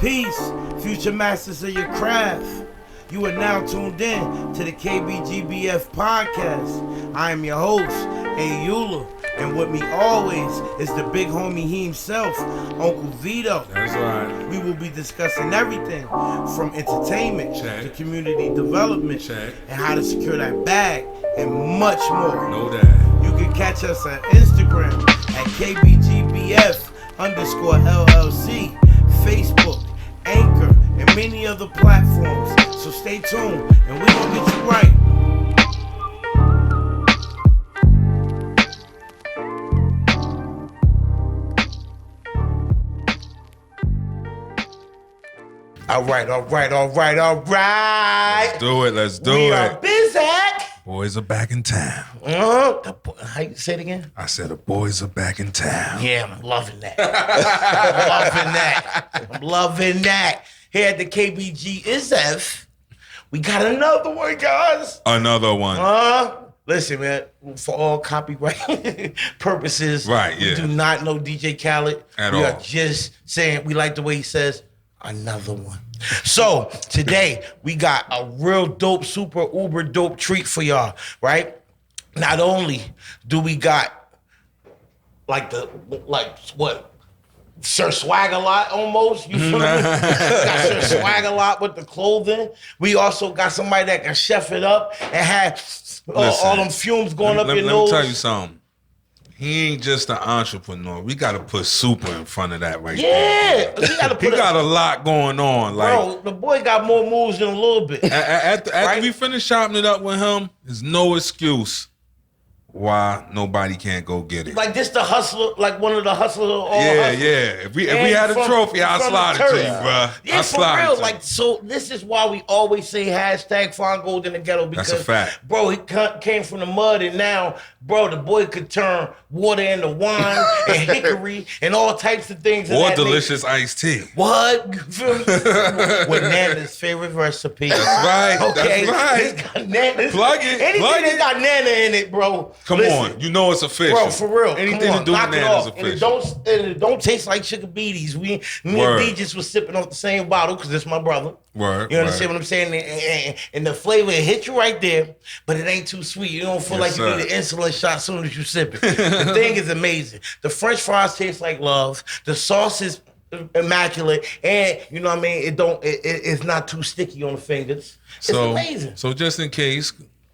Peace, future masters of your craft. You are now tuned in to the KBGBF podcast. I am your host, A. Eula, and with me always is the big homie he himself, Uncle Vito. That's right. We will be discussing everything from entertainment to community development and how to secure that bag and much more. Know that. You can catch us on Instagram at KBGBF_LLC, Facebook, Anchor, and many other platforms. So stay tuned, and we're gonna get you right. All right. Let's do We it. are busy. Boys are back in town. How you say it again? I said the boys are back in town. Yeah, I'm loving that. I'm loving that. Here at the KBGBF, we got another one, guys. Another one. Listen, man, for all copyright purposes, Right, we yeah. do not know DJ Khaled. At we all. are just saying, we like the way he says, another one. So today we got a real dope, super uber dope treat for y'all, right? Not only do we got Sir Swag-a-Lot almost, you feel me? Got Sir Swag-a-Lot with the clothing. We also got somebody that can chef it up and have all them fumes going up your Let nose. me tell you something. He ain't just an entrepreneur. We got to put super in front of that right there. Yeah, we gotta He put got a lot going on. Like, bro, the boy got more moves than a little bit. after Right? we finish chopping it up with him, there's no excuse why nobody can't go get it. Like this the hustler, like one of the hustlers. Yeah. If we had a trophy, I'll slide it to you, bro. Yeah, I'll for slide it real. to Like, you. so this is why we always say hashtag find gold in the ghetto, because That's a fact. bro, he came from the mud, and now, bro, the boy could turn water into wine and hickory and all types of things. of Or that delicious iced tea. nature. What? You feel me? With Nana's favorite recipe. That's right. Okay, That's right. This got Nana. Plug it, Anything plug that it. got Nana in it, bro. Come listen, on, you know it's official. bro, for real. Anything Come on, to do with knock it Nana's off. And official. it don't taste like sugar beaties. Me Word. and D just was sipping off the same bottle because it's my brother. Word, You understand word. what I'm saying? And the flavor, it hit you right there, but it ain't too sweet. You don't feel Yes, like you sir. need an insulin shot as soon as you sip it. The thing is amazing. The French fries taste like love. The sauce is immaculate, and you know what I mean. It's not too sticky on the fingers. It's amazing. So just in case,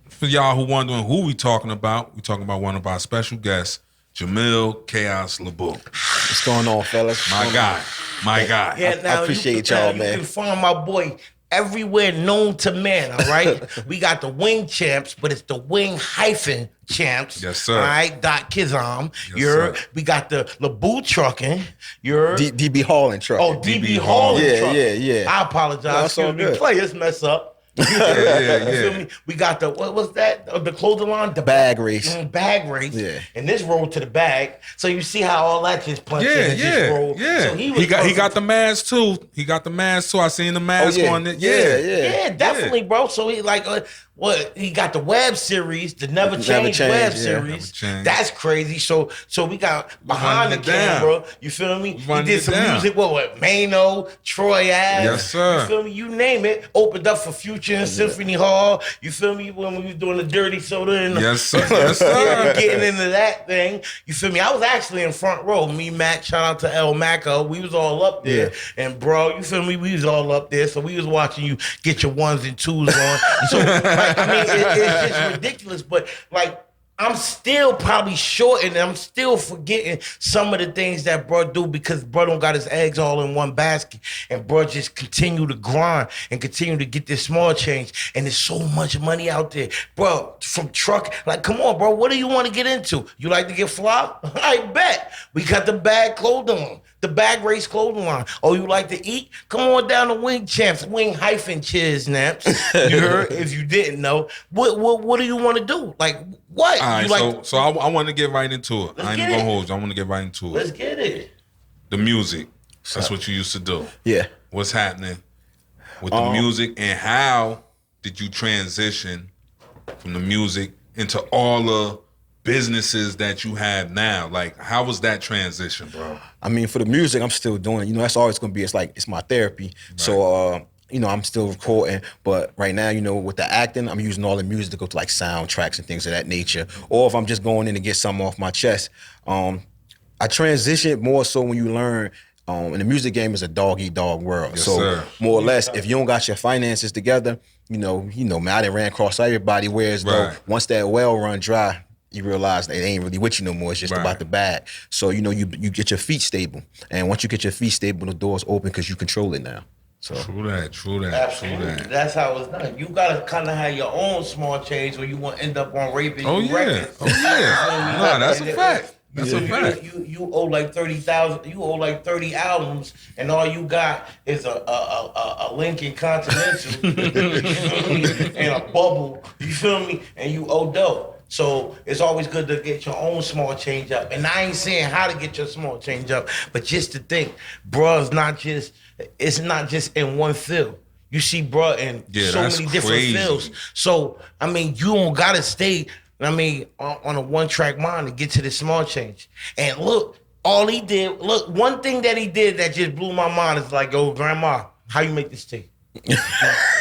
for y'all who wondering who we talking about one of our special guests, Jameel Chaos Laboo. What's going on, fellas? My guy. Yeah, now appreciate y'all, man. You can find my boy everywhere known to man, all right? We got the wing champs, but it's the wing hyphen champs. Yes, sir. All right, .Kizom. Yes, sir. We got the Laboo trucking. DB Hauling truck. Oh, DB Hall. Yeah. I apologize. No, it's all Excuse me. good. Players mess up. You feel me? We got the, what was that? The clothing line? The Bag race. Bag race. Yeah. And this rolled to the bag. So you see how all that just punched in and just rolled. Yeah. So he got the mask too. I seen the mask on it. Yeah, definitely, bro. So he he got the web series, the Never Change web series. Never Change. That's crazy. So we got behind the Running it down. camera. You feel me? He Running did it some down. music. What? Mano, Troy Ave. Yes, sir. You feel me? You name it. Opened up for Future in Symphony Hall. You feel me? When we was doing the Dirty Soda and Yes, sir. Yes, sir. getting into that thing. You feel me? I was actually in front row. Me, Mac, shout out to El Maco. We was all up there. And bro, you feel me? We was all up there. So we was watching you get your ones and twos on. So it's just ridiculous. But like, I'm still probably short, and I'm still forgetting some of the things that bro do because bro don't got his eggs all in one basket, and bro just continue to grind and continue to get this small change. And there's so much money out there, bro. From truck, like, come on, bro. What do you want to get into? You like to get flop? I bet we got the bag clothing line, the bag race clothing line. Oh, you like to eat? Come on down to Wing Champs, Wing hyphen Chiz Naps. You heard? If you didn't know, what do you want to do? Like what? All You right, like so I want to get right into it. I ain't get even it. gonna hold you. I want to get right into it. Let's get it. The music. That's what you used to do. Yeah. What's happening with the music, and how did you transition from the music into all the businesses that you have now? Like, how was that transition, bro? I mean, for the music, I'm still doing it. You know, that's always gonna be. It's my therapy. Right. So, you know, I'm still recording. But right now, you know, with the acting, I'm using all the music to go to like soundtracks and things of that nature. Or if I'm just going in to get something off my chest, I transition more so when you learn. And the music game is a dog-eat-dog world. Yes, so sir. more or less, if you don't got your finances together, you know, man, I done ran across everybody. Whereas though once that well run dry, you realize they ain't really with you no more. It's just about the bag. So, you know, you get your feet stable. And once you get your feet stable, the door's open because you control it now. So True that. Absolutely. True that. That's how it's done. You gotta kind of have your own small change, or you won't end up on raping. Oh yeah. Records. Oh yeah. Nah, that's a fact. That's a fact. You owe like 30,000. You owe like 30 albums, and all you got is a Lincoln Continental and a bubble. You feel me? And you owe dough. So it's always good to get your own small change up. And I ain't saying how to get your small change up, but just to think, bro, it's not just in one field. You see, bro, in so many different fields. So I mean, you don't gotta stay. I mean, on a one-track mind to get to the small change. And look, one thing that he did that just blew my mind is like, yo, grandma, how you make this tea?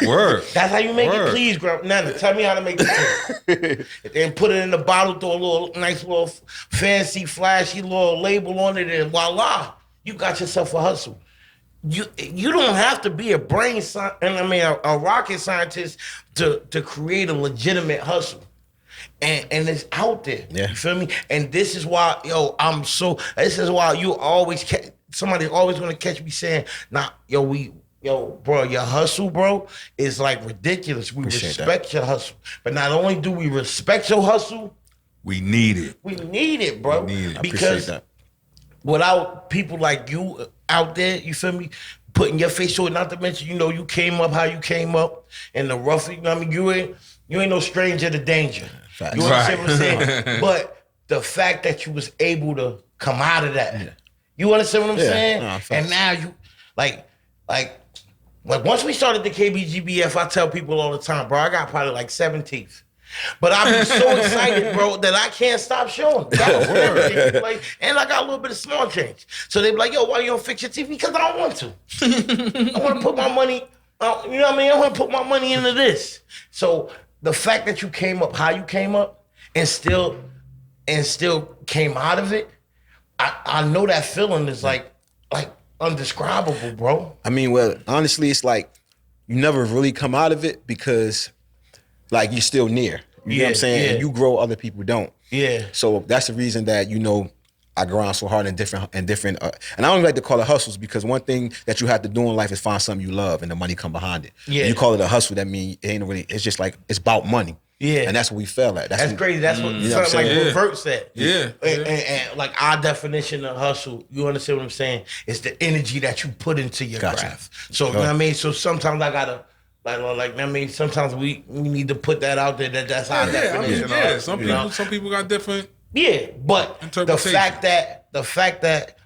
Word. That's how you make it, please, grandma. Nana, tell me how to make this tea. And put it in the bottle, throw a little nice little fancy, flashy little label on it, and voila, you got yourself a hustle. You don't have to be a a rocket scientist to create a legitimate hustle. And it's out there. Yeah. You feel me? And this is why, this is why you always somebody always gonna catch me saying, bro, your hustle, bro, is like ridiculous. We respect your hustle. But not only do we respect your hustle, we need it. We need it, bro. We need it. Because without people like you out there, you feel me, putting your face on it, not to mention, you came up how you came up in the rough, you know what I mean? You ain't no stranger to danger. Facts. You understand what I'm saying? But the fact that you was able to come out of that, you understand what I'm saying? No, and now you, like once we started the KBGBF, I tell people all the time, bro, I got probably like 7 teeth. But I be so excited, bro, that I can't stop showing. And I got a little bit of small change. So they be like, yo, why you don't fix your teeth? Because I don't want to. I want to put my money, you know what I mean? I want to put my money into this. So the fact that you came up how you came up and still came out of it, I know that feeling is like undescribable, bro. I mean, well, honestly, it's like you never really come out of it because like you're still near. You know what I'm saying? Yeah. And you grow, other people don't. Yeah. So that's the reason that, I grind so hard in different, and I don't like to call it hustles because one thing that you have to do in life is find something you love and the money come behind it. Yeah. When you call it a hustle, that means it ain't really, it's just like, it's about money. Yeah. And that's what we fell at. That's crazy. That's what something like Revert said. Yeah. And like our definition of hustle, you understand what I'm saying? It's the energy that you put into your craft. So, you know what I mean? So sometimes I gotta, sometimes we need to put that out there that's our definition. Some people got different. Yeah, but the fact that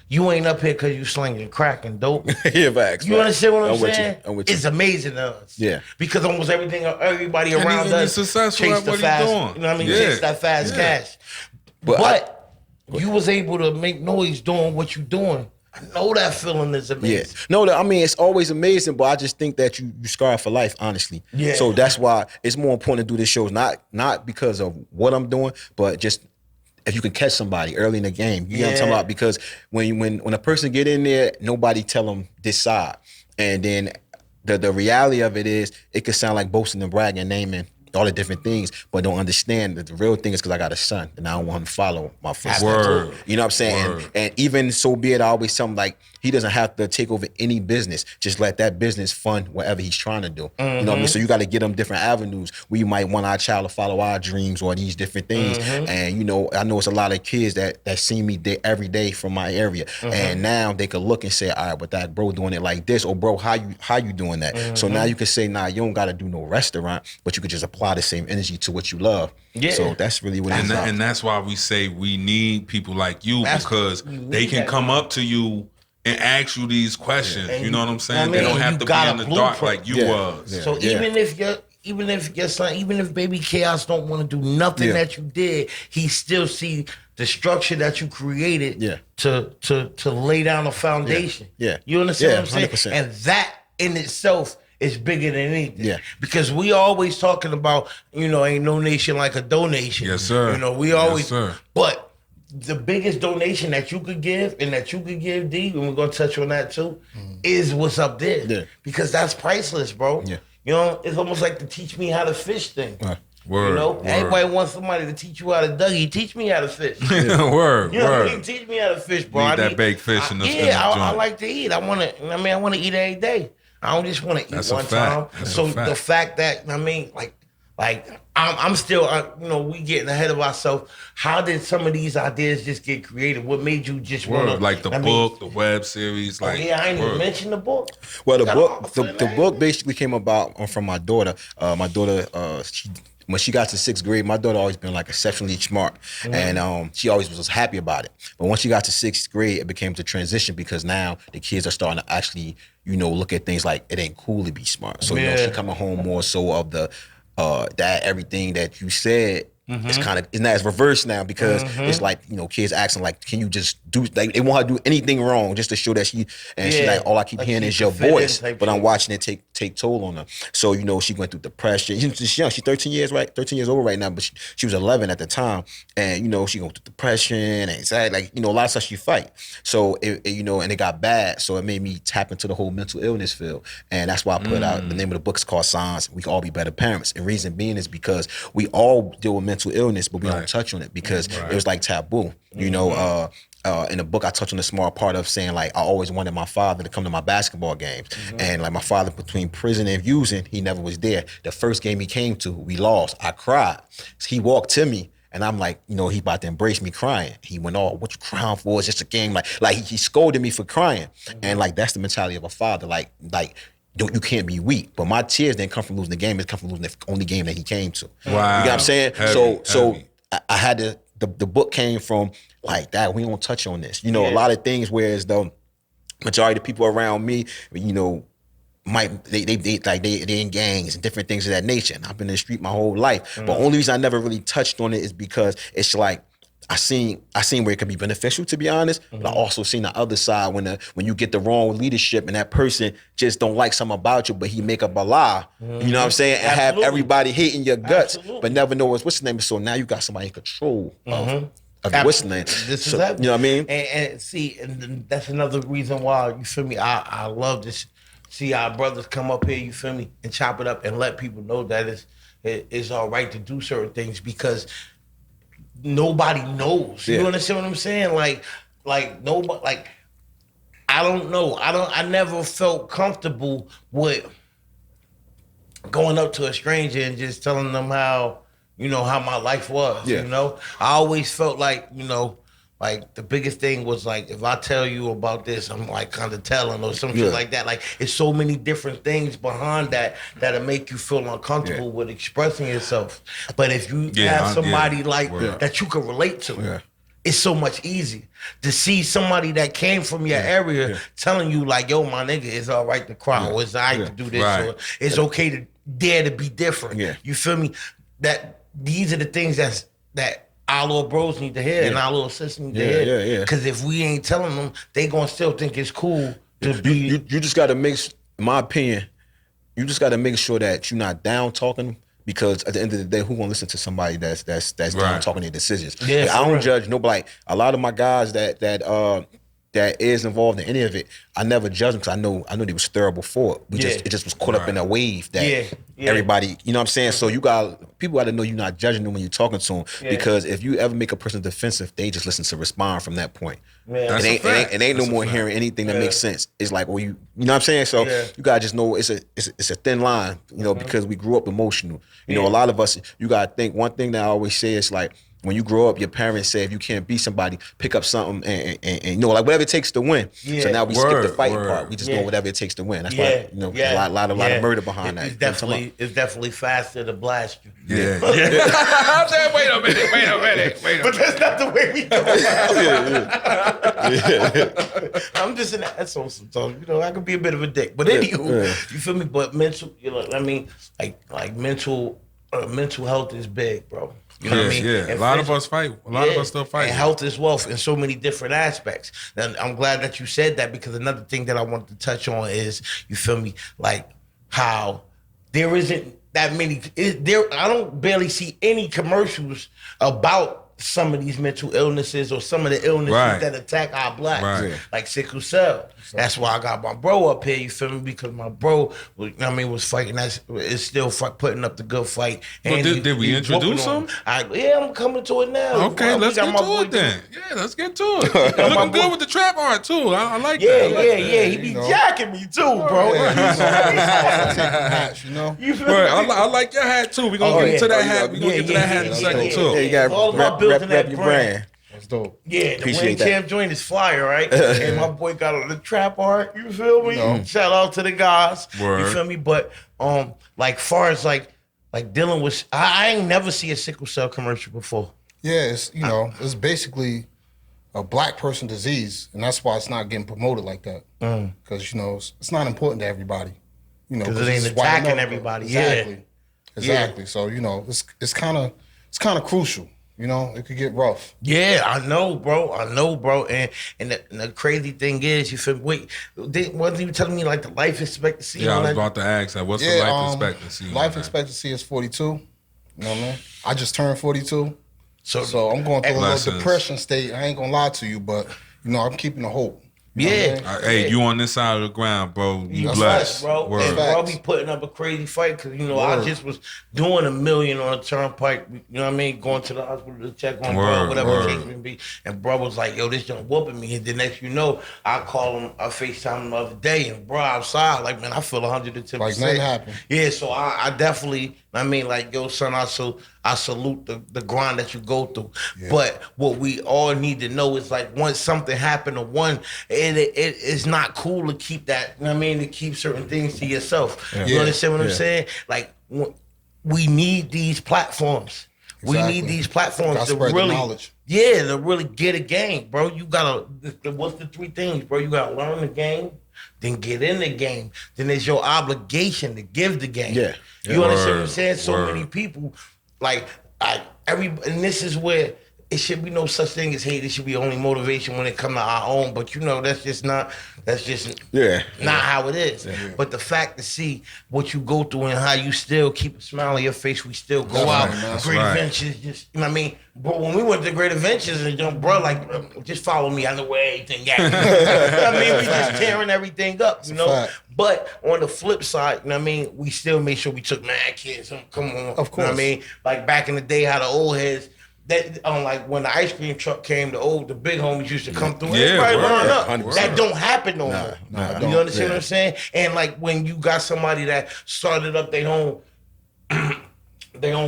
you ain't up here because you slinging crack and dope. Facts. You understand what I'm saying? It's amazing to us. Yeah. Because almost everybody around us chase the fast. You know what I mean? Chase that fast cash. But you was able to make noise doing what you doing. I know that feeling is amazing. Yeah. No, I mean, it's always amazing, but I just think that you scar for life, honestly. Yeah. So that's why it's more important to do this shows, not because of what I'm doing, but just if you can catch somebody early in the game. You know what I'm talking about? Because when a person get in there, nobody tell them this side. And then the reality of it is, it could sound like boasting and bragging, naming all the different things, but don't understand that the real thing is because I got a son and I don't want him to follow my footsteps. Word. You know what I'm saying? And even so be it, I always tell him, like, he doesn't have to take over any business. Just let that business fund whatever he's trying to do. Mm-hmm. You know what I mean? So you got to get him different avenues where you might want our child to follow our dreams or these different things. Mm-hmm. And, I know it's a lot of kids that see me every day from my area. Mm-hmm. And now they could look and say, all right, but that bro doing it like this, or bro, how you doing that? Mm-hmm. So now you can say, nah, you don't got to do no restaurant, but you could just apply the same energy to what you love. Yeah. So that's really what it is. And that's why we say we need people like you, because they can come up to you and ask you these questions. You know what I'm saying? They don't have to be in the dark like you was. So even if even if your son, even if baby Chaos don't want to do nothing that you did, he still see the structure that you created to lay down a foundation. Yeah. You understand what I'm 100%. saying? And that in itself is bigger than anything. Yeah. Because we always talking about, ain't no nation like a donation. Yes, sir. We always, yes, sir. But the biggest donation that you could give and that you could give, D, and we're going to touch on that too, is what's up there. Yeah. Because that's priceless, bro. Yeah. It's almost like the teach me how to fish thing. Word, Everybody wants somebody to teach you how to Dougie. Teach me how to fish. Word, You know what I word. mean? Teach me how to fish, bro. Need that baked fish in the I joint. like to eat. I want to eat every day. I don't just want to eat That's a one fact. time. That's So a fact. the fact that, I'm still, we getting ahead of ourselves. How did some of these ideas just get created? What made you just want to, Like the book, the web series, like I ain't even mentioned the book. Well, the Got book, all the that. book basically came about from my daughter. When she got to 6th grade, my daughter always been like exceptionally smart, and she always was happy about it. But once she got to 6th grade, it became the transition because now the kids are starting to actually, look at things like it ain't cool to be smart. So she coming home more so of the that everything that you said. It's now it's reversed now because it's like, kids asking like, can you just do, like they want her to do anything wrong just to show that she like, all I keep hearing is your voice, but I'm watching it take toll on her. So, she went through depression. She's young, she's 13 years old right now, but she was 11 at the time. And, she went through depression, anxiety, like, a lot of stuff she fight. So, and it got bad. So it made me tap into the whole mental illness field. And that's why I put out, the name of the book is called Signs We Can All Be Better Parents. And reason being is because we all deal with mental illness, but we don't touch on it because it was like taboo. In the book, I touch on the small part of saying like I always wanted my father to come to my basketball games, and like my father between prison and using, he never was there. The first game he came to, we lost. I cried. He walked to me. And I'm like, he about to embrace me crying. He went, "Oh, what you crying for? It's just a game." Like he scolded me for crying, and like that's the mentality of a father. Like. You can't be weak. But my tears didn't come from losing the game. It come from losing the only game that he came to. Wow. You know what I'm saying? Heavy. So I had to, the book came from like that. We don't touch on this. A lot of things whereas the majority of the people around me, might they in gangs and different things of that nature. And I've been in the street my whole life. But only reason I never really touched on it is because it's like I seen where it could be beneficial, to be honest, but I also seen the other side when you get the wrong leadership and that person just don't like something about you, but he make up a lie, you know what I'm saying, and have everybody hating your guts, but never know what's the name. So now you got somebody in control of what's the name. This so, is you know what I mean? And see, and that's another reason why, you feel me, I love this. See our brothers come up here, you feel me, and chop it up and let people know that it's all right to do certain things because nobody knows. You understand what I'm saying? Like nobody, like I don't know. I never felt comfortable with going up to a stranger and just telling them how my life was. I always felt like, like the biggest thing was like, if I tell you about this, I'm like kind of telling or some shit like that. Like it's so many different things behind that'll make you feel uncomfortable with expressing yourself. But if you have somebody that you can relate to, it's so much easier to see somebody that came from your area telling you like, yo, my nigga, it's all right to cry, or it's all right to do this, or it's okay to dare to be different. You feel me? That these are the things that our little bros need to hear and our little sisters need to hear. Because if we ain't telling them, they gonna still think it's cool to be. You just gotta make, in my opinion, you just gotta make sure that you're not down talking, because at the end of the day, who gonna listen to somebody that's down talking their decisions? I don't judge nobody. A lot of my guys that is involved in any of it, I never judge them because I know they was thorough before. It just was caught up in a wave that everybody, you know what I'm saying? So people got to know you're not judging them when you're talking to them, because if you ever make a person defensive, they just listen to respond from that point. It ain't no more hearing anything that makes sense. It's like, well, you know what I'm saying? So you gotta just know it's a thin line, because we grew up emotional. A lot of us, you gotta think, one thing that I always say is like, when you grow up, your parents say if you can't beat somebody, pick up something and you know, like whatever it takes to win. Yeah. So now we skip the fighting Word. part. We just doing whatever it takes to win. That's why, you know, a lot of murder behind that. It's definitely faster to blast you. Yeah. I'm saying, wait a minute. But that's not the way we do it. I'm just an asshole sometimes. You know, I could be a bit of a dick. But anywho, you feel me? But mental, you know, I mean, like mental health is big, bro. You know what I mean? Yeah. And A lot of us fight. A lot of us still fight. And health is wealth in so many different aspects. And I'm glad that you said that, because another thing that I wanted to touch on is, you feel me, like how there isn't that many. I don't barely see any commercials about some of these mental illnesses or some of the illnesses that attack our blacks, like sickle cell. That's why I got my bro up here, you feel me? Because my bro, was fighting. Is still putting up the good fight. And did we introduce him? I'm coming to it now. Okay, let's get to it then. Yeah, let's get to it. You're looking good with the trap art too. I like that. Yeah. He be jacking me too, bro. You know? I like your hat too. We're gonna get to that hat. We're gonna get to that hat in a second too. Yeah, you got rep your brand. That's dope. Yeah, the Wayne Champ joint is flyer, right? And my boy got on the trap art. You feel me? Shout out to the guys. Word. You feel me? But like far as like dealing with, I ain't never see a sickle cell commercial before. Yeah, it's it's basically a black person disease, and that's why it's not getting promoted like that. Because it's not important to everybody. Because it ain't attacking everybody. Exactly. So it's kind of crucial. It could get rough. Yeah, I know, bro. And the crazy thing is, you feel wait, wasn't you telling me like the life expectancy? Yeah, I was about to ask that. What's the life expectancy? Life expectancy is 42. You know what I mean? I just turned 42. So I'm going through a little depression state. I ain't gonna lie to you, but I'm keeping the hope. Hey, you on this side of the ground, bro. You blessed, right, bro. And bro be putting up a crazy fight because I just was doing $1 million on a turnpike. You know what I mean? Going to the hospital to check on bro, whatever the case may be. And bro was like, "Yo, this junk whooping me." And the next I call him, I FaceTime him the other day, and bro outside, like, man, I feel 110%. Like nothing happened. Yeah, so I definitely. I mean, like, yo, son, I salute the grind that you go through. Yeah. But what we all need to know is, like, once something happened to one, it's not cool to keep that, you know what I mean, to keep certain things to yourself. Yeah. You understand what I'm saying? Like, we need these platforms. Exactly. We need these platforms to really, to really get a game, bro. You gotta, what's the 3 things, bro? You gotta learn the game, then get in the game. Then it's your obligation to give the game. Yeah. You understand what I'm saying? So many people, like, and this is where it should be no such thing as hate. It should be only motivation when it comes to our own. But that's just not how it is. Yeah. But the fact to see what you go through and how you still keep a smile on your face, we still go out. Great Adventures, just, you know what I mean? But when we went to Great Adventures and bro, like, just follow me. I know where everything at. You know what I mean? We just tearing everything up, you know? But on the flip side, you know what I mean? We still made sure we took mad kids. Come on. Of course. You know what I mean? Like back in the day, how the old heads, that like when the ice cream truck came, the big homies used to come through. Everybody learn up. 100%. That don't happen no more. You understand what I'm saying? And like when you got somebody that started up their own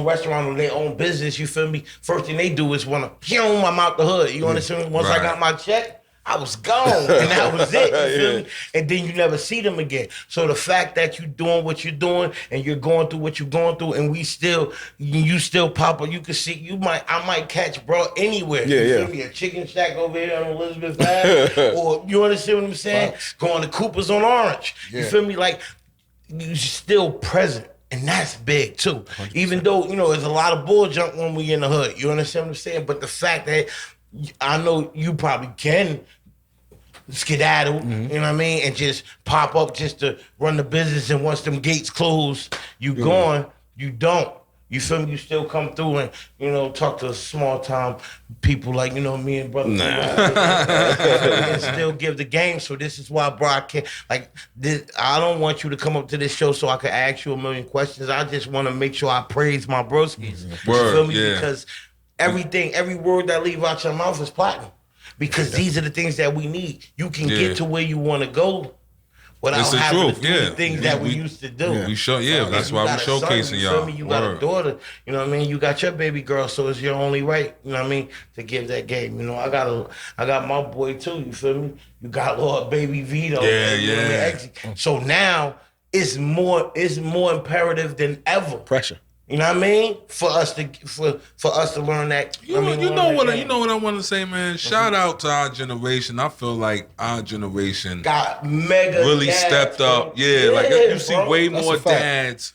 restaurant or their own business, you feel me? First thing they do is wanna I'm out the hood. You understand? Once I got my check, I was gone, and that was it. You feel me? And then you never see them again. So the fact that you doing what you're doing and you're going through what you're going through, and you still pop up. You can see I might catch bro anywhere. You feel me? A chicken shack over here on Elizabeth Ave, or you understand what I'm saying? Going to Cooper's on Orange. You feel me? Like you still present. And that's big too. 100%. Even though, there's a lot of bull junk when we in the hood. You understand what I'm saying? But the fact that I know you probably can skedaddle, you know what I mean, and just pop up just to run the business, and once them gates close, you gone, you don't. You feel me? You still come through and, talk to small time people like, me and brother. And still give the game. So this is why, bro, I don't want you to come up to this show so I can ask you a million questions. I just want to make sure I praise my broskies. You feel me? Because every word that leave out your mouth is platinum. Because these are the things that we need. You can get to where you want to go without It's the having truth, to do yeah. the things that we used to do. We show, that's You why we got a son, showcasing you feel y'all. me? You got a daughter, you know what I mean? You got your baby girl, so it's your only right, you know what I mean, to give that game. You know, I got my boy too, you feel me? You got Lord Baby Vito. You know what I mean? So now it's more imperative than ever. Pressure. You know what I mean? For us to learn that. You know what I want to say, man. Shout out to our generation. I feel like our generation got mega really dads, stepped up. Bro. Yeah, like you see bro. way That's more a fact. dads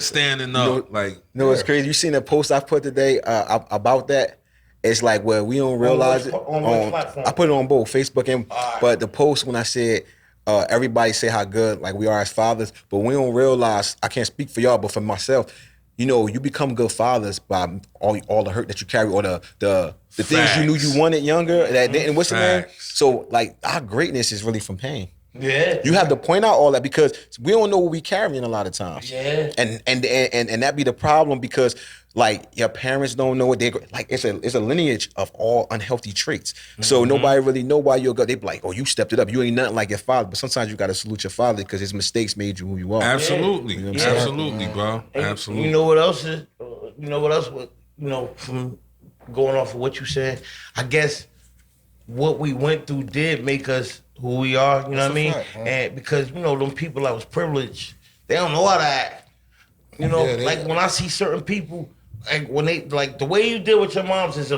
standing up. It's crazy. You seen the post I put today about that? It's like, well, we don't realize it. On which platform? I put it on both Facebook and but the post when I said everybody say how good like we are as fathers, but we don't realize. I can't speak for y'all, but for myself, you know, you become good fathers by all the hurt that you carry, or the things you knew you wanted younger. And what's the name? So like our greatness is really from pain. Yeah, you have to point out all that because we don't know what we carrying a lot of times. Yeah, and that be the problem because like your parents don't know what they like. It's a lineage of all unhealthy traits. So nobody really know why you're good. They be like, oh, you stepped it up. You ain't nothing like your father. But sometimes you got to salute your father because his mistakes made you who you are. Absolutely, You know what I'm absolutely, bro. And Absolutely. You know what else is? From going off of what you said, I guess what we went through did make us who we are. You know what I mean? Fact, and because them people that was privileged, they don't know how to act. You know, like when I see certain people, like when they like the way you deal with your moms is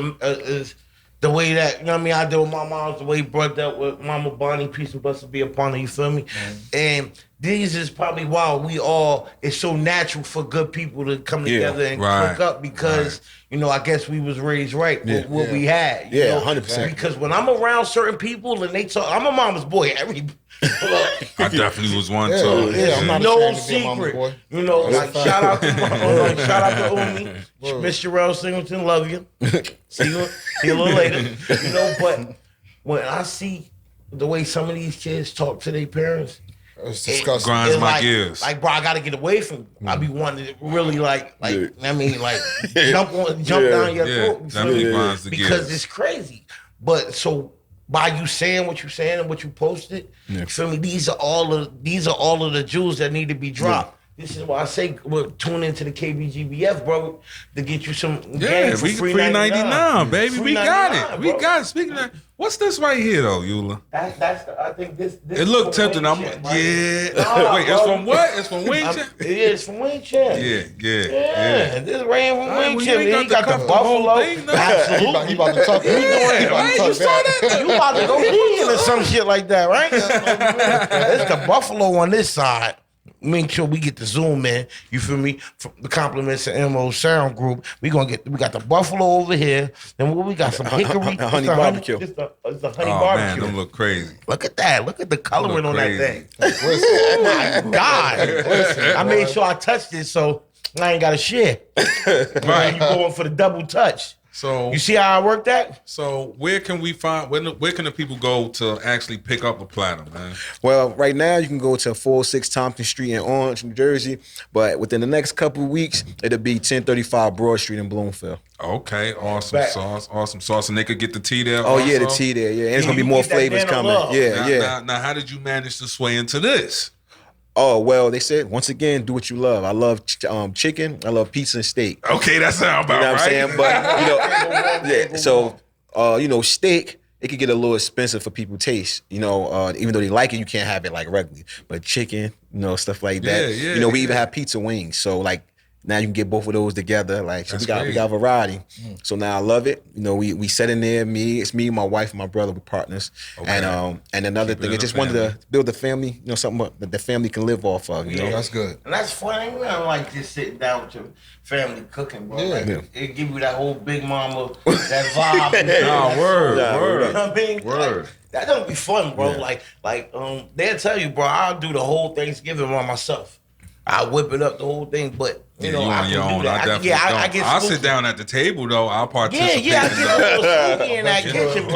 the way that, you know what I mean, I deal with my mom's, the way he brought that with Mama Bonnie, peace and blessings be upon her, you feel me? And these is probably why it's so natural for good people to come together and click up because, I guess we was raised right with what we had. You know? 100%. Because when I'm around certain people and they talk, I'm a mama's boy. I definitely was one too. I'm not no ashamed to be a mama's secret. boy. Like shout out to Umi. Miss Jarrell Singleton, love you. See you a little later. But when I see the way some of these kids talk to their parents, it's disgusting. Grinds it's my gears. Like, bro, I gotta get away from you. I be wanting to really jump down your throat. Definitely grinds the because gears. it's crazy. But so by you saying what you're saying and what you posted, you feel me? These are all of the jewels that need to be dropped. This is why I say tune into the KBGBF, bro, to get you some game for free $3.99, baby. Free we got it. $3.99, We bro. got it. Speaking of, what's this right here though, Eula? I think this It looked tempting. Wing Wait, Chin, it's from what? It's from Wing Chin? It's from Wing Chin. Yeah. This ran from Wing well, Chin. you ain't He got got to the cut the whole buffalo. thing, no. Absolutely. He about to talk. You saw that? You about to go vegan or some shit like that, right? It's the buffalo on this side. Make sure we get the zoom in. You feel me? From the compliments of MO Sound Group. We got the buffalo over here. Then we got some hickory. honey barbecue. It's the honey Oh barbecue. man, them look crazy. Look at that. Look at the coloring on that thing. Listen, Oh my God. I made sure I touched it so I ain't got to share. Right. You going for the double touch. So You see how I work that? So where can we find? Where can the people go to actually pick up a platter, man? Well, right now you can go to 406 Thompson Street in Orange, New Jersey. But within the next couple of weeks, it'll be 1035 Broad Street in Bloomfield. Okay, awesome sauce, and they could get the tea there. Oh also? yeah, the tea there. Yeah, and there's gonna be you more get that flavors Nana coming. Love. Yeah. Now, how did you manage to sway into this? Oh well, they said once again, do what you love. I love chicken. I love pizza and steak. Okay, that sounds about You know what right. I'm saying? But So steak, it could get a little expensive for people's taste. Even though they like it, you can't have it like regularly. But chicken, stuff like that. Yeah, we even have pizza wings. So like now you can get both of those together. Like so That's we got variety. So now I love it. We set in there. It's me, my wife, and my brother. We're partners. Okay. And another Keep it thing, in I the just wanted family. to build a family. Something that the family can live off of. that's good. And that's funny. I don't like just sitting down with your family cooking, bro. Yeah. Like, it give you that whole big mama, that vibe. Nah, word. You know what I mean? Word. Like, that don't be fun, bro. They'll tell you, bro, I'll do the whole Thanksgiving by myself. I whip it up the whole thing, but you on your own. I definitely don't. I get I'll spooky. sit down at the table though. I'll participate. Yeah, I in get a little spooky in that kitchen,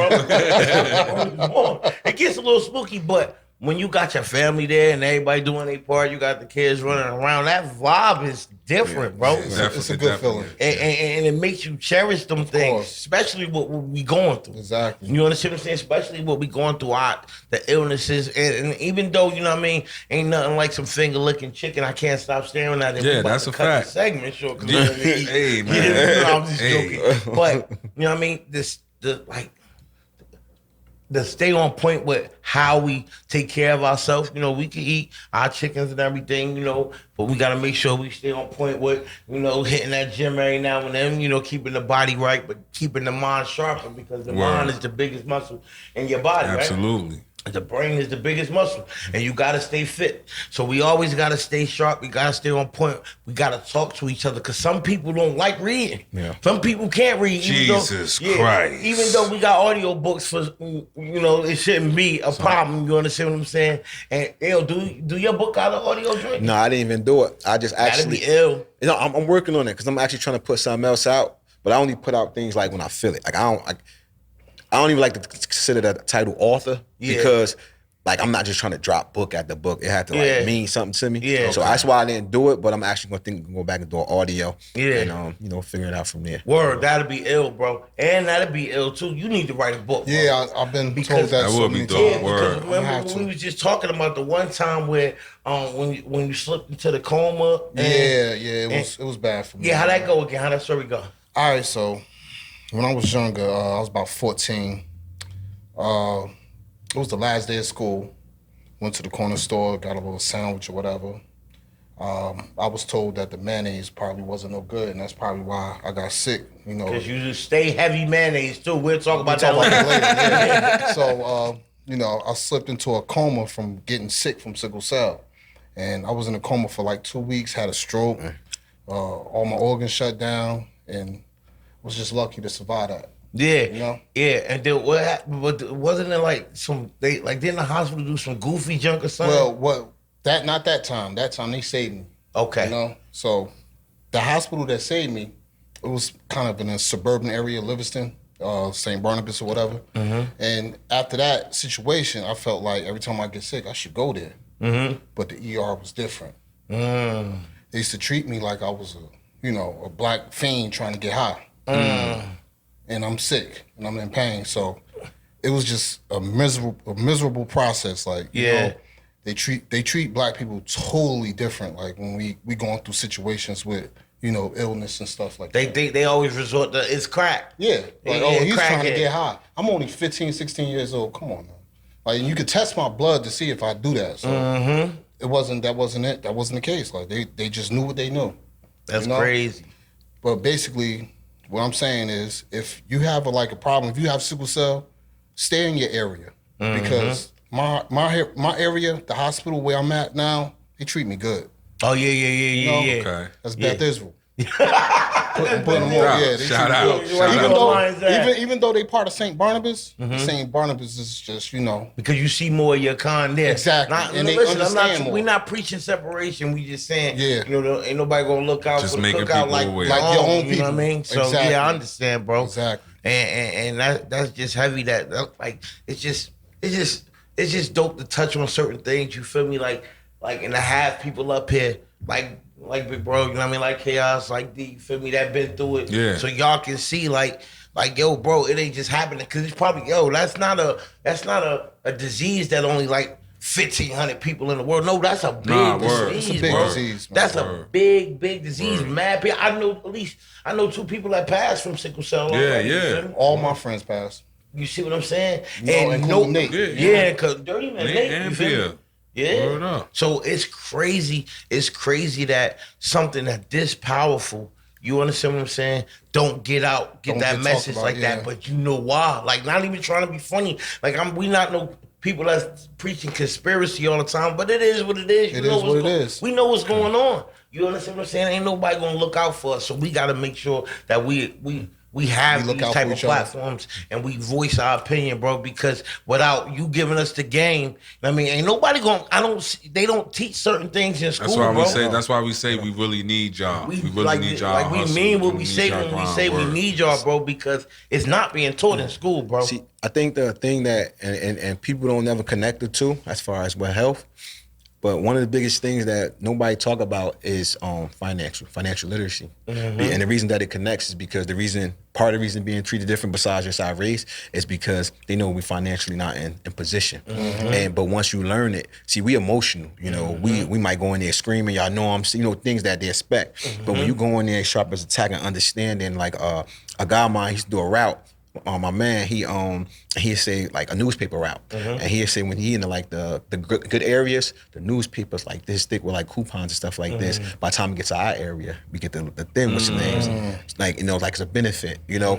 bro. It gets a little spooky, but when you got your family there and everybody doing their part, you got the kids running around, that vibe is different, bro. It's a good feeling. And it makes you cherish them things, especially what we going through. Exactly. You understand what I'm saying? Especially what we going through, the illnesses. And even though, you know what I mean, ain't nothing like some finger-licking chicken, I can't stop staring at it. Yeah, that's a fact. Segment, sure. Hey, man. I'm just joking. But, you know what I mean? To stay on point with how we take care of ourselves. You know, we can eat our chickens and everything, you know, but we got to make sure we stay on point with, you know, hitting that gym every now and then, you know, keeping the body right, but keeping the mind sharper, because the mind is the biggest muscle in your body, Absolutely. Right? The brain is the biggest muscle, and you got to stay fit. So we always got to stay sharp. We got to stay on point. We got to talk to each other, because some people don't like reading. Yeah. Some people can't read. Jesus Christ. Even though we got audio books for, you know, it shouldn't be a problem. You understand what I'm saying? And do your book out of audio joint? No, I didn't even do it. I just actually. That'd be ill. You know, I'm working on it, because I'm actually trying to put something else out, but I only put out things like when I feel it. Like I don't even like to consider that title author, because like I'm not just trying to drop book at the book. It had to like mean something to me. Yeah. So that's why I didn't do it, but I'm actually gonna go back and do an audio. Yeah. And you know, figure it out from there. Word, that'd be ill, bro. And that'd be ill too. You need to write a book, bro. Yeah, I've been told that so many times. Yeah, because remember when we was just talking about the one time where when you slipped into the coma. It was bad for me. Yeah, how that go again? How that story go? All right, so when I was younger, I was about 14. It was the last day of school. Went to the corner store, got a little sandwich or whatever. I was told that the mayonnaise probably wasn't no good, and that's probably why I got sick. You know, because you just stay heavy mayonnaise too. We'll talk about that later. Yeah. So, you know, I slipped into a coma from getting sick from sickle cell, and I was in a coma for like 2 weeks. Had a stroke, all my organs shut down, and was just lucky to survive that. Yeah, you know? Yeah, and then what happened? Wasn't it like didn't the hospital do some goofy junk or something? Well, not that time. That time they saved me. Okay. You know, so the hospital that saved me, it was kind of in a suburban area, Livingston, St. Barnabas or whatever. Mm-hmm. And after that situation, I felt like every time I get sick, I should go there. Mm-hmm. But the ER was different. Mm. They used to treat me like I was a black fiend trying to get high. Mm. And I'm sick and I'm in pain. So it was just a miserable process. Like, you know, they treat black people totally different. Like when we going through situations with, you know, illness and stuff like that. They always resort to, it's crack. Yeah. Like, he's trying to get high. I'm only 15, 16 years old. Come on now. Like, you could test my blood to see if I do that. So that wasn't it. That wasn't the case. Like they just knew what they knew. That's crazy. But basically, what I'm saying is, if you have a problem, if you have sickle cell, stay in your area, because my area, the hospital where I'm at now, they treat me good. Oh yeah. Okay. That's Beth Israel. Putting them on. Yeah, shout out. Even though they part of St. Barnabas, St. Barnabas is just, you know, because you see more of your kind there. Exactly. And they understand more. We're not preaching separation. We just saying, you know, ain't nobody gonna look out just for the cookout like your own people. You know what I mean? So exactly. I understand, bro. Exactly. And that's just heavy. That like it's just dope to touch on certain things. You feel me? Like and to have people up here like Big Bro, you know what I mean? Like Chaos, like D, you feel me? That been through it. Yeah. So y'all can see like yo, bro, it ain't just happening, because it's probably that's not a disease that only like 1,500 people in the world. No, that's a big disease. It's a big bro. disease. Man. That's a big disease. Mad people. I know 2 people that passed from sickle cell. Yeah. All my friends passed. You see what I'm saying? Including Nate. Yeah, because Dirty Man, Nate and you feel me? Yeah. So it's crazy. It's crazy that something that this powerful, you understand what I'm saying, don't get that message like that. But you know why? Like, not even trying to be funny. Like, we not no people that's preaching conspiracy all the time, but it is what it is. It is what it is. We know what's going on. You understand what I'm saying? Ain't nobody gonna look out for us. So we gotta make sure that we we have We look these out type for of each other. platforms and we voice our opinion, bro, because without you giving us the game, I mean, ain't nobody they don't teach certain things in school, That's why bro. we say. That's why we say we really need y'all. We really need y'all. Like we hustle. mean what we need say y'all when we grind. say we Word. need y'all, bro, because it's not being taught in school, bro. See, I think the thing that and people don't never connect the two as far as what health, but one of the biggest things that nobody talk about is financial literacy. And the reason that it connects is because part of the reason being treated different besides just our race is because they know we financially not in position. But once you learn it, see, we emotional, you know, we might go in there screaming, y'all know I'm, you know, things that they expect. But when you go in there sharp as a tack and understanding, like a guy of mine, he used to do a route. My man, he'd say like a newspaper route, and he'd say when he into like the good areas, the newspapers like this thick with like coupons and stuff like this. By the time we get to our area, we get the thin with some names, like, you know, like it's a benefit, you know.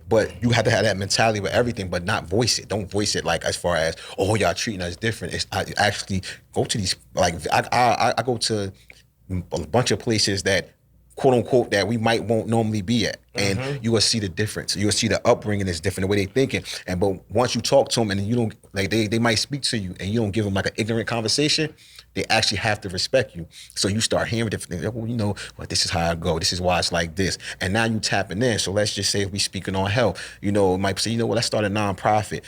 But you have to have that mentality with everything, but not voice it. Don't voice it like as far as, oh, y'all treating us different. I actually go to these, like I go to a bunch of places that, quote unquote, that we might won't normally be at, and you will see the difference. You will see the upbringing is different, the way they thinking. But once you talk to them and you don't, like, they might speak to you and you don't give them like an ignorant conversation, they actually have to respect you. So you start hearing different things. Well, you know, well, this is how I go. This is why it's like this. And now you tapping in. So let's just say if we speaking on health, you know, it might say, you know what, let's start a nonprofit.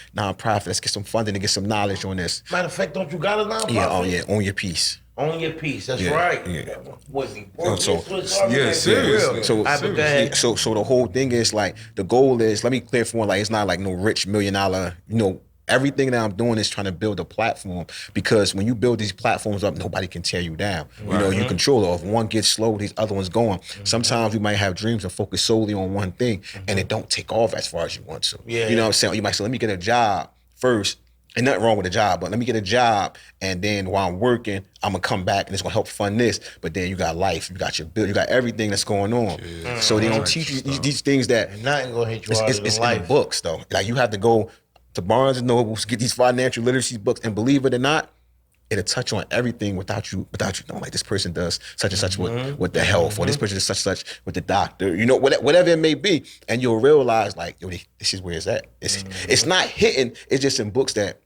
Let's get some funding to get some knowledge on this. Matter of fact, don't you got a nonprofit? Yeah, own your piece. Own your piece. That's Yeah, right. yeah. What's important? So- serious. So, Go ahead. so the whole thing is like, the goal is, let me clear for one, like, it's not like no rich $1 million, you know, everything that I'm doing is trying to build a platform, because when you build these platforms up, nobody can tear you down. You know, you control it. If one gets slow, these other ones going. Sometimes we might have dreams and focus solely on one thing, and it don't take off as far as you want to. Yeah. You know what I'm saying? You might say, let me get a job first. And nothing wrong with a job, but let me get a job, and then while I'm working, I'm gonna come back and it's gonna help fund this. But then you got life, you got your bill, you got everything that's going on. So they don't teach you these things that Nothing gonna hit you harder it's than in life. the books though. Like, you have to go to Barnes and Nobles, get these financial literacy books, and believe it or not, it'll touch on everything without you knowing, like, this person does such and such with the health, or this person does such with the doctor, you know, whatever it may be. And you'll realize, like, yo, this is where it's at. It's not hitting, it's just in books that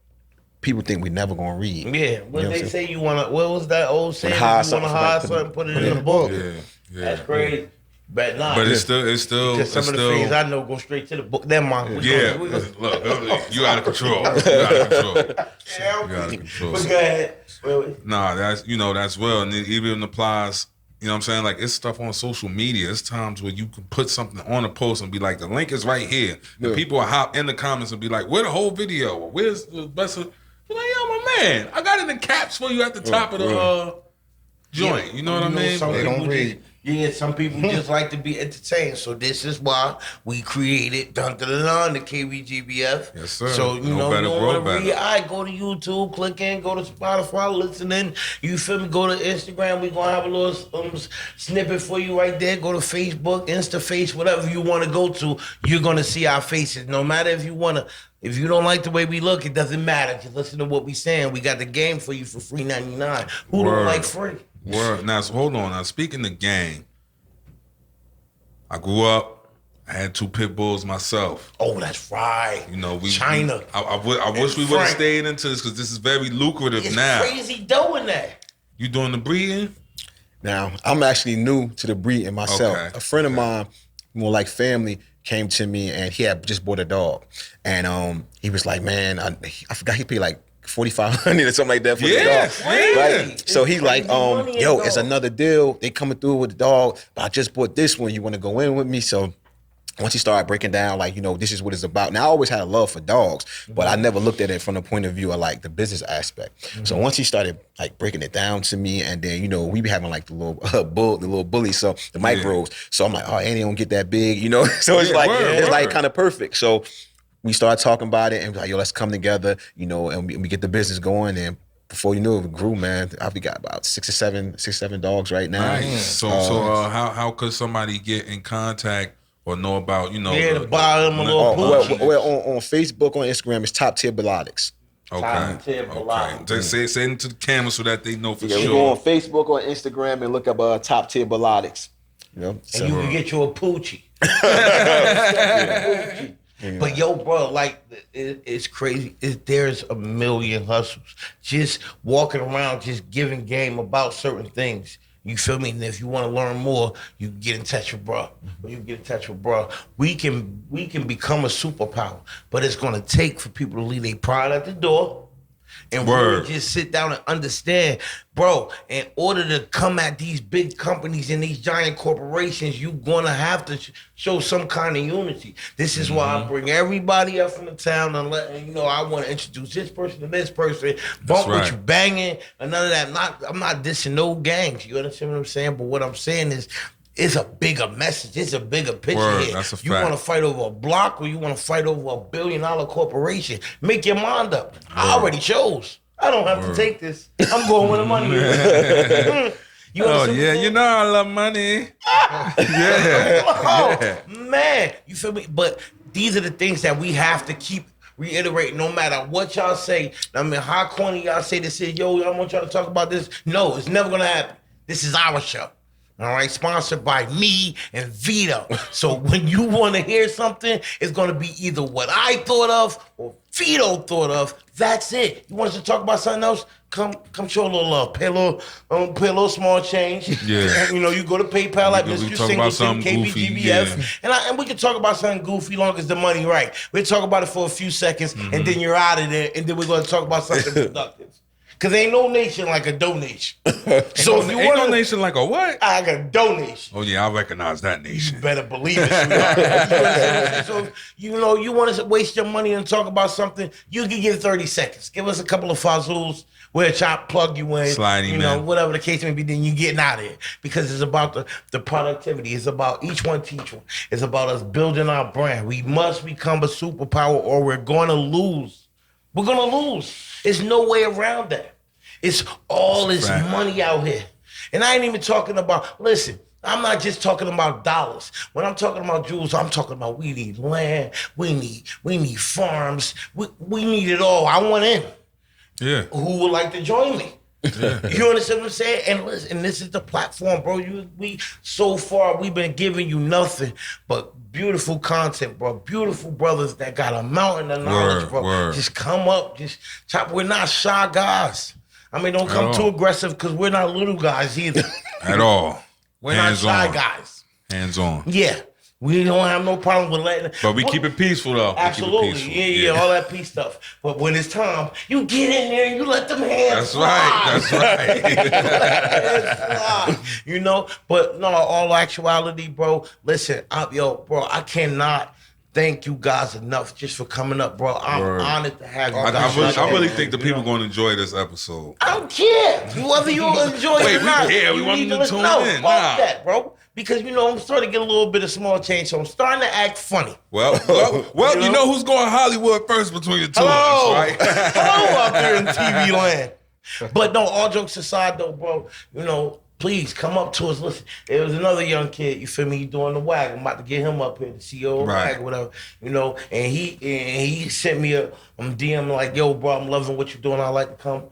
people think we never gonna read. Yeah, when they say you wanna, what was that old saying? You hide wanna hide something, put it in the book. Yeah. That's crazy. But nah, But it's still because some of the things I know go straight to the book. That mom, Look, you out of control. You out of control. You out of control. But go ahead. Nah, that's well, and it even applies. You know what I'm saying? Like, it's stuff on social media. It's times where you can put something on a post and be like, the link is right here. And people will hop in the comments and be like, where the whole video? Or where's the best of? You're like, yo, my man, I got it in caps for you at the top of the joint. You know what I mean? Some They people don't read. some people just like to be entertained. So this is why we created the KBGBF. Yes, sir. So you No know, better, you grow want to better. read, all right, go to YouTube, click in, go to Spotify, listen in. You feel me? Go to Instagram. We're gonna have a little snippet for you right there. Go to Facebook, InstaFace, whatever you want to go to. You're gonna see our faces. No matter if you wanna. If you don't like the way we look, it doesn't matter. Just listen to what we saying. We got the game for you for free 99. Who don't like free? Word. Now, so hold on. Now, speaking of gang, I grew up. I had 2 pit bulls myself. Oh, that's right. You know, China. I wish we would have stayed into this, because this is very lucrative It's now. crazy doing that. You doing the breeding? Now, I'm actually new to the breeding myself. Okay. A friend of mine, more like family, came to me, and he had just bought a dog. And he was like, man, I forgot, he paid like $4,500 or something like that for the dog. Yeah. Right? So he's like, money in yo, a it's dog. another deal. They coming through with the dog, but I just bought this one. You want to go in with me? So once he started breaking down, like, you know, this is what it's about. Now, I always had a love for dogs, but I never looked at it from the point of view of like the business aspect. So once he started like breaking it down to me, and then, you know, we be having like the little bully, so the micros. So I'm like, oh, and they don't get that big, you know? So it's like kind of perfect. So we started talking about it, and like, yo, let's come together, you know, and we get the business going. And before you knew it, grew, man. We got about six or seven dogs right now. Nice. So how could somebody get in contact or know about, you know? Yeah, to buy them a little poochie. Well, on Facebook, on Instagram, it's Top Tier Bilotics. Top tier Okay. Bilotics. Just say it into the camera so that they know for Yeah, sure. we go on Facebook or Instagram and look up Top Tier Bilotics. You know, And you can get you a poochie. But yo, bro, like it's crazy. There's a million hustles just walking around, just giving game about certain things. You feel me? And if you want to learn more, you can get in touch with bro. When you get in touch with bro, we can become a superpower. But it's gonna take for people to leave their pride at the door. And really just sit down and understand, bro, in order to come at these big companies and these giant corporations, you're going to have to show some kind of unity. This is why I bring everybody up from the town and I want to introduce this person to this person. Bump with you banging and none of that. I'm not dissing no gangs. You understand what I'm saying? But what I'm saying is, it's a bigger message. It's a bigger picture here. That's a fact. You want to fight over a block or you want to fight over $1 billion corporation? Make your mind up. I already chose. I don't have to take this. I'm going where the money is. You know I love money. Man, you feel me? But these are the things that we have to keep reiterating no matter what y'all say. I mean, how corny y'all say this is, yo, I want y'all to talk about this. No, it's never going to happen. This is our show. All right, sponsored by me and Vito. So when you want to hear something, it's going to be either what I thought of or Vito thought of. That's it. You want us to talk about something else? Come show a little love. Pay a little small change. Yeah. And, you go to PayPal like Mr. Singleton, KBGBF, and we can talk about something goofy long as the money right. We'll talk about it for a few seconds, and then you're out of there, and then we're going to talk about something productive. Because ain't no nation like a donation. So if you ain't no nation like a what? I got a donation. Oh, yeah, I recognize that nation. You better believe it, sweetheart. So, you want to waste your money and talk about something, you can give 30 seconds. Give us a couple of fuzzles. We'll plug you in. Slide him in. Whatever the case may be, then you getting out of here. Because it's about the productivity. It's about each one teach one. It's about us building our brand. We must become a superpower or we're going to lose. We're going to lose. There's no way around that. It's all this money out here. And I ain't even talking about, listen, I'm not just talking about dollars. When I'm talking about jewels, I'm talking about we need land, we need farms, we need it all. I want in. Yeah. Who would like to join me? Yeah. You understand what I'm saying? And listen, and this is the platform, bro. So far we've been giving you nothing but beautiful content, bro. Beautiful brothers that got a mountain of knowledge, bro. Just come up, just chop. We're not shy guys. I mean, don't come too aggressive because we're not little guys either. At all. We're not shy guys. Hands on. Yeah. We don't have no problem with letting it. But we keep it peaceful, though. Absolutely. Yeah, all that peace stuff. But when it's time, you get in there and you let them hands fly. That's right. But no, all actuality, bro. Listen, bro, I cannot thank you guys enough just for coming up, bro. I'm honored to have you guys. I really think the people are going to enjoy this episode. I don't care. Whether you enjoy it or not. We want them to tune in. Fuck that, bro. Because, I'm starting to get a little bit of small change, so I'm starting to act funny. Well, you know who's going Hollywood first between the two of us, right? Hello out there in TV land. But no, all jokes aside, though, bro, please come up to us. Listen, there was another young kid, you feel me, he doing the WAG. I'm about to get him up here, the CEO of WAG or whatever, and he sent me a DM like, yo, bro, I'm loving what you're doing. I'd like to come,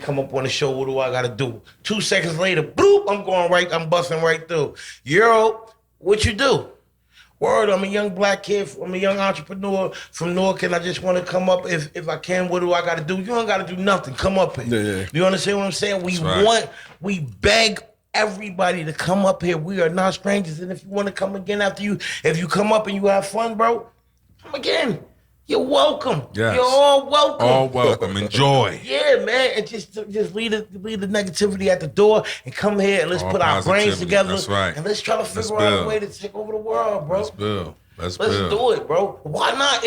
come up on the show. What do I got to do? 2 seconds later, boop, I'm busting right through. Yo, what you do? Word, I'm a young black kid. I'm a young entrepreneur from Newark, and I just want to come up if I can. What do I got to do? You don't got to do nothing. Come up here. Yeah. You understand what I'm saying? We beg everybody to come up here. We are not strangers, and if you want to come again if you come up and you have fun, bro, come again. You're welcome. Yes. You're all welcome. All welcome. Enjoy. Yeah, man. And just leave the negativity at the door and come here and let's put our brains together. That's right. And let's try to figure out a way to take over the world, bro. Let's do it, bro. Why not?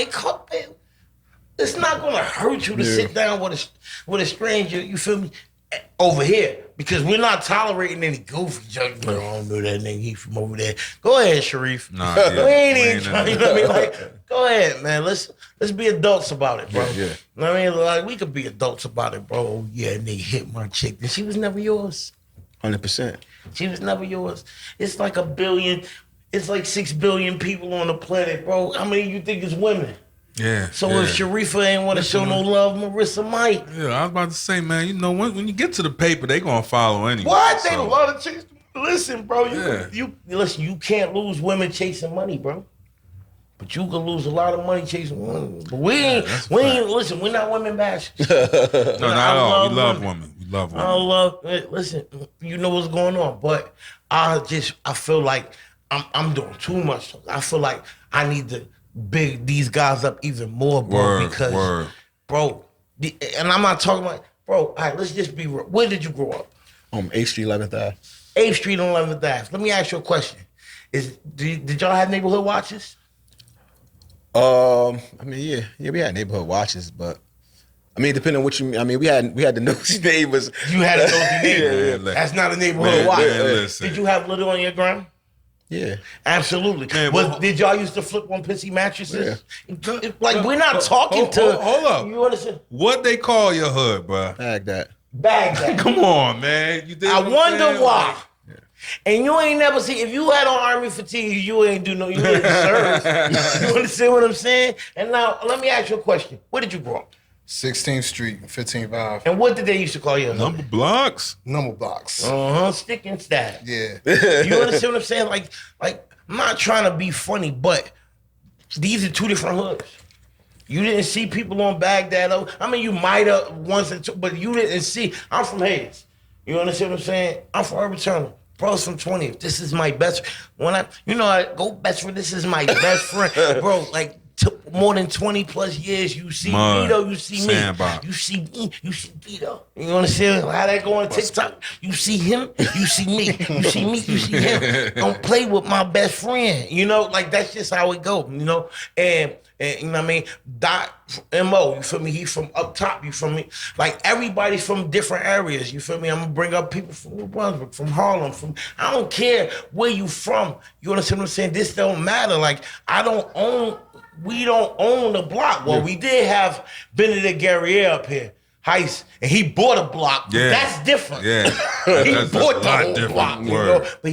It's not gonna hurt you to sit down with a stranger, you feel me? Over here, because we're not tolerating any goofy junk. I don't know that nigga, he from over there. Go ahead, Sharif. Nah, we ain't even trying, you know what I mean? Go ahead, man. Let's be adults about it, bro. Yeah. You know what I mean? Like, we could be adults about it, bro. Yeah, and they hit my chick. And she was never yours. 100%. She was never yours. It's like 1 billion, it's like 6 billion people on the planet, bro. How many you think is women? Yeah. So if Sharifa ain't want to show no love, Marissa might. Yeah, I was about to say, man, when you get to the paper, they gonna follow anyway. What? They love the chicks. Listen, bro. Yeah. You listen. You can't lose women chasing money, bro. But you can lose a lot of money chasing women. But we ain't. Listen, we're not women bashers. No, not at all. We love women. We love women. I love. Listen, you know what's going on, but I feel like I'm doing too much. I feel like I need to big these guys up even more, bro. Because, bro, and I'm not talking about, bro. All right, let's just be real. Where did you grow up? 8th Street, 11th Ave. 8th Street and 11th Ave. Let me ask you a question. Did y'all have neighborhood watches? I mean, yeah, we had neighborhood watches, but I mean, depending on what you mean. I mean, we had the nosy neighbors. You had a nosy neighbor. Yeah, That's not a neighborhood watch. listen. Did you have little on your ground? Yeah, absolutely. Man, did y'all used to flip on pissy mattresses? Yeah. Like we're not talking to. Hold up. You understand? What they call your hood, bro? bag that. Come on, man. You did. I wonder why. And you ain't never see, if you had on army fatigue, you ain't do no, you didn't serve. You understand what I'm saying? And now, let me ask you a question. Where did you grow up? 16th Street, 15th Ave. And what did they used to call you? Number blocks. Number blocks. Stick and stab. Yeah. You understand what I'm saying? Like, I'm not trying to be funny, but these are two different hoods. You didn't see people on Baghdad. I mean, you might have once or two, but you didn't see. I'm from Hayes. You understand what I'm saying? I'm from Urban Terminal. Bro's from 20th. This is my best. I go best friend. This is my best friend, bro. Like more than 20 plus years. You see Vito. You see me. You see me. You see Vito. You understand how that go on TikTok? You see him. You see me. You see me. You see him. Don't play with my best friend. You know, like that's just how it go. You know, and you know what I mean? Dot M.O., you feel me? He from up top, you feel me? Like everybody's from different areas, you feel me? I'm gonna bring up people from New Brunswick, from Harlem, I don't care where you from. You understand what I'm saying? This don't matter. Like we don't own the block. Well, we did have Benedict Guerrier up here. Heist, and he bought a block. Yeah. That's different. Yeah. He bought the whole different. block. You know? But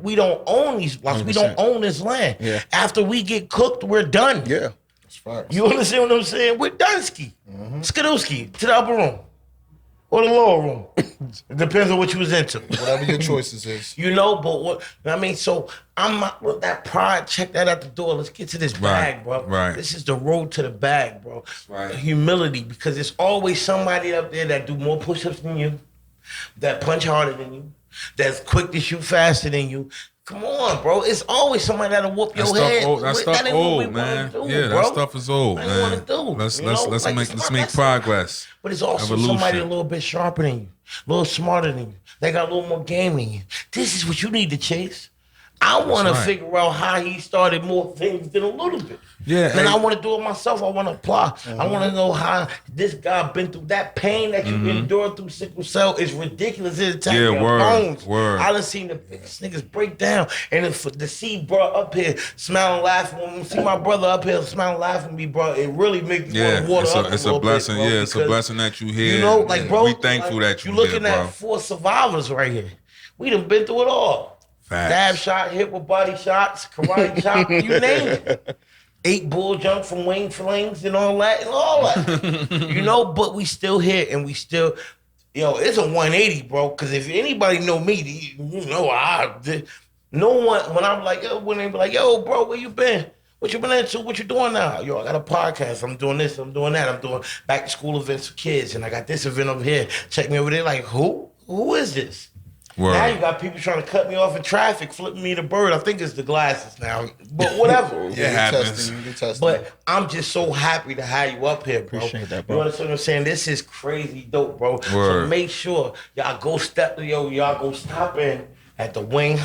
we don't own these blocks. 100%. We don't own this land. Yeah. After we get cooked, we're done. Yeah. That's right. You understand what I'm saying? We're Dunsky. Skadooski to the upper room. Or the lower room. It depends on what you was into. Whatever your choices is. You know, but what I mean, so I'm not with that pride. Check that out the door. Let's get to this bag, bro. Right. This is the road to the bag, bro. Right. Humility, because there's always somebody up there that do more push-ups than you, that punch harder than you, that's quick to shoot faster than you. Come on, bro. It's always somebody that'll whoop your head. That stuff old, man. That stuff is old, man. Let's make progress. But it's also somebody a little bit sharper than you, a little smarter than you. They got a little more game than you. This is what you need to chase. I want to figure out how he started more things than a little bit. Yeah. And I want to do it myself. I want to apply. I want to know how this guy been through that pain that you endured through sickle cell is ridiculous. It's attacking your bones. I done seen the biggest niggas break down. And if to see bro up here smiling, laughing, see my brother up here smiling, laughing at me, bro, it really makes me want to water up it's a blessing. Bit, bro, it's a blessing that you here. You know, like, bro, we thankful that you here, looking bro. at 4 survivors right here. We done been through it all. Stab shot, hit with body shots, karate chop, you name it. 8 bull jump from wing flings and all that. You know, but we still here and we still, it's a 180, bro. Because if anybody know me, you know, no one, when I'm like, when they be like, yo, bro, where you been? What you been into? What you doing now? Yo, I got a podcast. I'm doing this. I'm doing that. I'm doing back to school events for kids. And I got this event over here. Check me over there. Like, who? Who is this? Word. Now you got people trying to cut me off in traffic, flipping me the bird. I think it's the glasses now, but whatever. It happens. But I'm just so happy to have you up here, bro. Appreciate that, bro. You understand what I'm saying? This is crazy dope, bro. Word. So make sure y'all go stop in at the Wing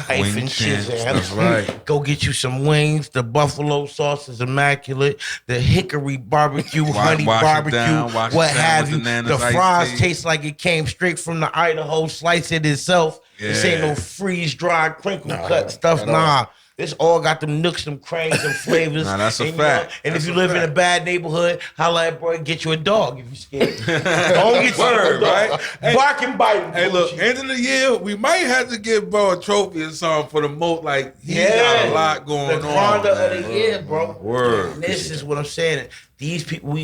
Chiz. That's right. Go get you some wings. The buffalo sauce is immaculate. The hickory barbecue, honey barbecue, what have you. The fries taste like it came straight from the Idaho. Slice it itself. Yeah. This ain't no freeze-dried, crinkle-cut stuff. Nah. This all got them nooks, them cranes, them flavors. Nah, that's a fact. And if you live in a bad neighborhood, holla at bro, get you a dog if you scared. Don't get you a dog. Right? Bark and bite. Hey, look, end of the year, we might have to give bro a trophy or something for the most. Like, he got a lot going on. The Gronda of the year, bro. Word. And this is what I'm saying. These people,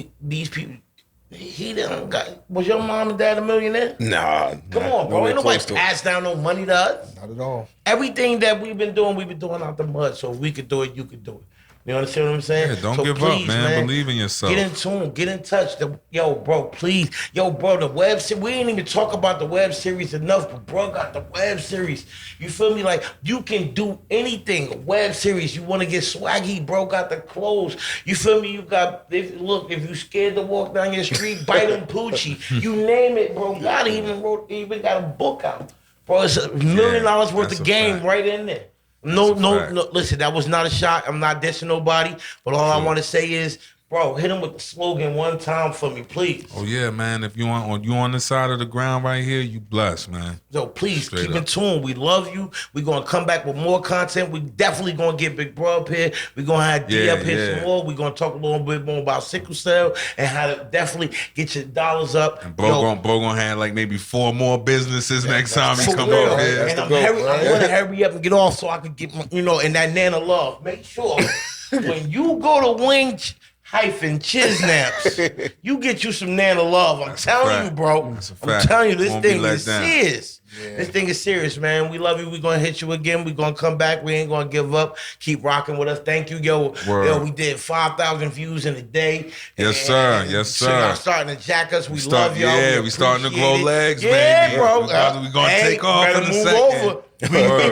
He didn't got. Was your mom and dad a millionaire? Nah. Come on, bro. nowhere Ain't nobody close to it. passed down no money to us. Not at all. Everything that we've been doing out the mud. So if we could do it, you could do it. You understand what I'm saying? Yeah, don't So give please, up, man. Believe in yourself. Get in tune. Get in touch. Yo, bro, please. Yo, bro, the web series. We ain't even talk about the web series enough, but bro got the web series. You feel me? Like, you can do anything. A web series. You want to get swaggy, bro got the clothes. You feel me? You got, if you scared to walk down your street, bite them Poochie. You name it, bro. God even got a book out. Bro, it's $1 million worth that's of a game fact. right in there. No. Listen, that was not a shot. I'm not dissing nobody. But all I want to say is, bro, hit him with the slogan one time for me, please. Oh yeah, man. If you on the side of the ground right here, you blessed, man. So please Straight keep in up. tune. We love you. We're gonna come back with more content. We definitely gonna get Big Bro up here. We're gonna have D Yeah, up here yeah. some more. We're gonna talk a little bit more about sickle cell and how to definitely get your dollars up. And bro gonna have like maybe 4 more businesses next time he For come real. up here. And I'm gonna hurry up and get off so I can get my, and that Nana Love. Make sure when you go to Wing-Chiznaps, you get you some Nana Love. I'm telling you, bro. That's a I'm fact. telling you, this Won't be thing let is down. serious. This thing is serious, man. We love you. We're gonna hit you again. We're gonna come back. We ain't gonna give up. Keep rocking with us. Thank you, yo. Word. Yo, we did 5,000 views in a day. Yes, sir. Yes, So sir. y'all starting to jack us. We love y'all. Yeah, we starting to grow appreciate it. legs, yeah, baby. bro. We gonna Hey, take off better in a move second. over.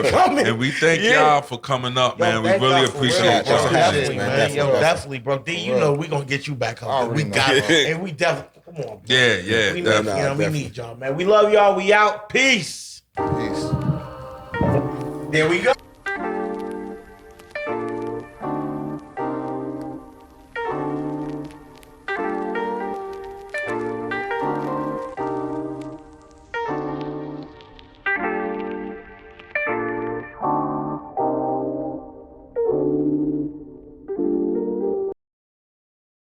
We coming. And we thank Yeah. y'all for coming up, man. We thank really y'all for appreciate real, y'all. bro. y'all. Definitely, Man, man. definitely. Definitely, bro. D, you know we gonna get you back I up. already We know. got it. Yeah. And we definitely, come on, bro. Yeah, We yeah. need, definitely. we need y'all, man. We love y'all. We out. Peace. Peace. There we go.